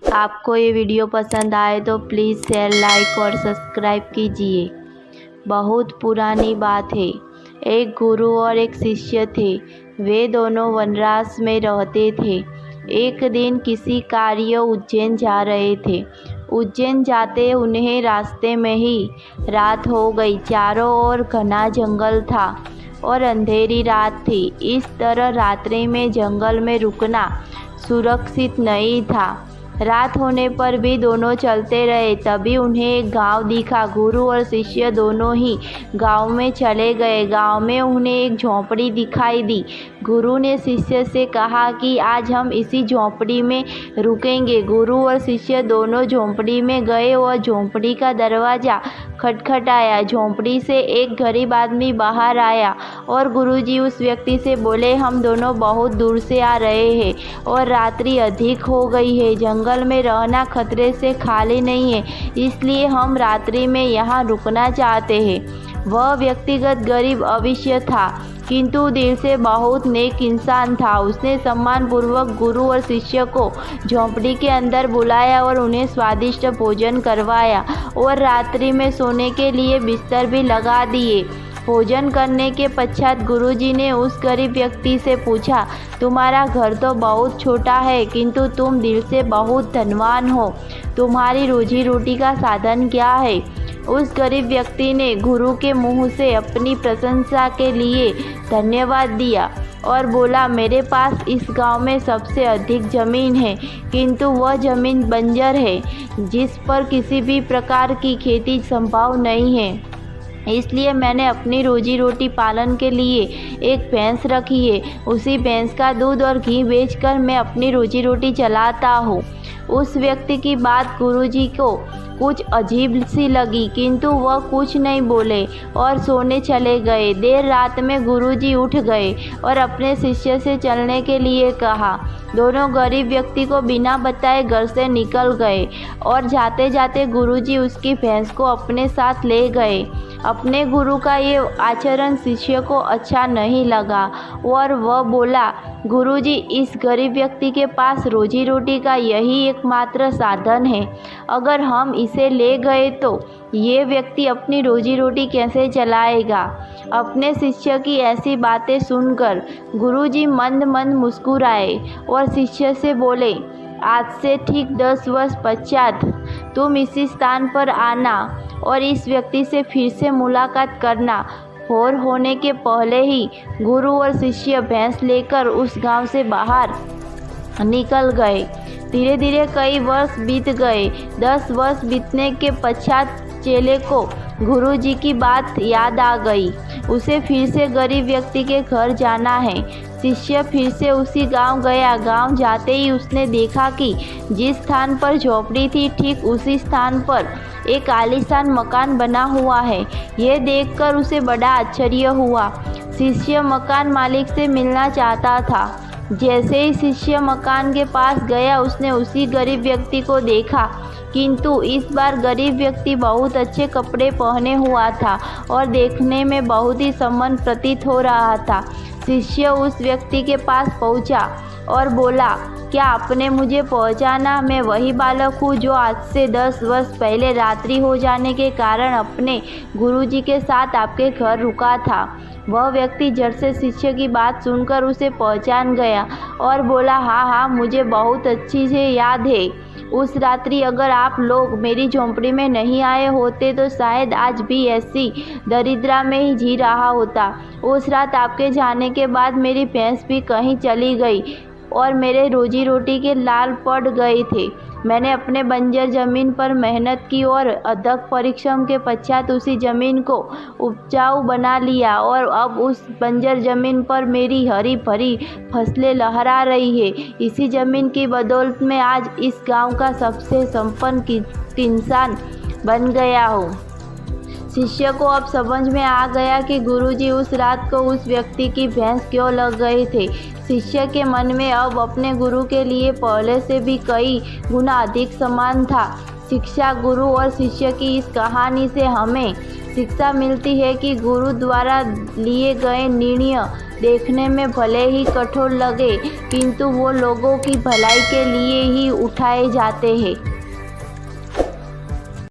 आपको ये वीडियो पसंद आए तो प्लीज़ शेयर, लाइक और सब्सक्राइब कीजिए। बहुत पुरानी बात है। एक गुरु और एक शिष्य थे। वे दोनों वनवास में रहते थे। एक दिन किसी कार्य उज्जैन जा रहे थे। उज्जैन जाते उन्हें रास्ते में ही रात हो गई। चारों ओर घना जंगल था और अंधेरी रात थी। इस तरह रात्रि में जंगल में रुकना सुरक्षित नहीं था। रात होने पर भी दोनों चलते रहे। तभी उन्हें एक गांव दिखा। गुरु और शिष्य दोनों ही गांव में चले गए। गांव में उन्हें एक झोंपड़ी दिखाई दी। गुरु ने शिष्य से कहा कि आज हम इसी झोंपड़ी में रुकेंगे। गुरु और शिष्य दोनों झोंपड़ी में गए और झोंपड़ी का दरवाज़ा खटखटाया। झोंपड़ी से एक गरीब आदमी बाहर आया और गुरुजी उस व्यक्ति से बोले, हम दोनों बहुत दूर से आ रहे हैं और रात्रि अधिक हो गई है। जंगल में रहना खतरे से खाली नहीं है, इसलिए हम रात्रि में यहाँ रुकना चाहते हैं। वह व्यक्तिगत गरीब अवश्य था, किंतु दिल से बहुत नेक इंसान था। उसने सम्मानपूर्वक गुरु और शिष्य को झोंपड़ी के अंदर बुलाया और उन्हें स्वादिष्ट भोजन करवाया और रात्रि में सोने के लिए बिस्तर भी लगा दिए। भोजन करने के पश्चात गुरुजी ने उस गरीब व्यक्ति से पूछा, तुम्हारा घर तो बहुत छोटा है, किंतु तुम दिल से बहुत धनवान हो। तुम्हारी रोजी रोटी का साधन क्या है? उस गरीब व्यक्ति ने गुरु के मुंह से अपनी प्रशंसा के लिए धन्यवाद दिया और बोला, मेरे पास इस गांव में सबसे अधिक ज़मीन है, किंतु वह ज़मीन बंजर है, जिस पर किसी भी प्रकार की खेती संभव नहीं है। इसलिए मैंने अपनी रोजी रोटी पालन के लिए एक भैंस रखी है। उसी भैंस का दूध और घी बेचकर मैं अपनी रोजी रोटी चलाता हूँ। उस व्यक्ति की बात गुरुजी को कुछ अजीब सी लगी, किंतु वह कुछ नहीं बोले और सोने चले गए। देर रात में गुरुजी उठ गए और अपने शिष्य से चलने के लिए कहा। दोनों गरीब व्यक्ति को बिना बताए घर से निकल गए और जाते जाते गुरुजी उसकी भैंस को अपने साथ ले गए। अपने गुरु का ये आचरण शिष्य को अच्छा नहीं लगा और वह बोला, गुरुजी, इस गरीब व्यक्ति के पास रोजी रोटी का यही एकमात्र साधन है। अगर हम इसे ले गए तो ये व्यक्ति अपनी रोजी रोटी कैसे चलाएगा? अपने शिष्य की ऐसी बातें सुनकर गुरुजी मंद मंद मुस्कुराए और शिष्य से बोले, आज से ठीक 10 वर्ष पश्चात तुम इसी स्थान पर आना और इस व्यक्ति से फिर से मुलाकात करना। भोर होने के पहले ही गुरु और शिष्य भैंस लेकर उस गांव से बाहर निकल गए। धीरे धीरे कई वर्ष बीत गए। 10 वर्ष बीतने के पश्चात चेले को गुरुजी की बात याद आ गई। उसे फिर से गरीब व्यक्ति के घर जाना है। शिष्य फिर से उसी गांव गया। गांव जाते ही उसने देखा कि जिस स्थान पर झोपड़ी थी, ठीक उसी स्थान पर एक आलीशान मकान बना हुआ है। यह देखकर उसे बड़ा आश्चर्य हुआ। शिष्य मकान मालिक से मिलना चाहता था। जैसे ही शिष्य मकान के पास गया, उसने उसी गरीब व्यक्ति को देखा, किंतु इस बार गरीब व्यक्ति बहुत अच्छे कपड़े पहने हुआ था और देखने में बहुत ही सम्मान प्रतीत हो रहा था। शिष्य उस व्यक्ति के पास पहुंचा और बोला, क्या आपने मुझे पहचाना? मैं वही बालक हूँ जो आज से 10 वर्ष पहले रात्रि हो जाने के कारण अपने गुरुजी के साथ आपके घर रुका था। वह व्यक्ति झट से शिष्य की बात सुनकर उसे पहचान गया और बोला, हाँ, मुझे बहुत अच्छी से याद है। उस रात्रि अगर आप लोग मेरी झोंपड़ी में नहीं आए होते तो शायद आज भी ऐसी दरिद्रा में ही जी रहा होता। उस रात आपके जाने के बाद मेरी भैंस भी कहीं चली गई और मेरे रोजी रोटी के लाल पड़ गए थे। मैंने अपने बंजर ज़मीन पर मेहनत की और अथक परिश्रम के पश्चात उसी ज़मीन को उपजाऊ बना लिया और अब उस बंजर ज़मीन पर मेरी हरी भरी फसलें लहरा रही है। इसी ज़मीन की बदौलत मैं आज इस गांव का सबसे संपन्न इंसान बन गया हूँ। शिष्य को अब समझ में आ गया कि गुरुजी उस रात को उस व्यक्ति की भैंस क्यों लग गए थे। शिष्य के मन में अब अपने गुरु के लिए पहले से भी कई गुना अधिक सम्मान था। शिक्षा, गुरु और शिष्य की इस कहानी से हमें शिक्षा मिलती है कि गुरु द्वारा लिए गए निर्णय देखने में भले ही कठोर लगे, किंतु वो लोगों की भलाई के लिए ही उठाए जाते हैं।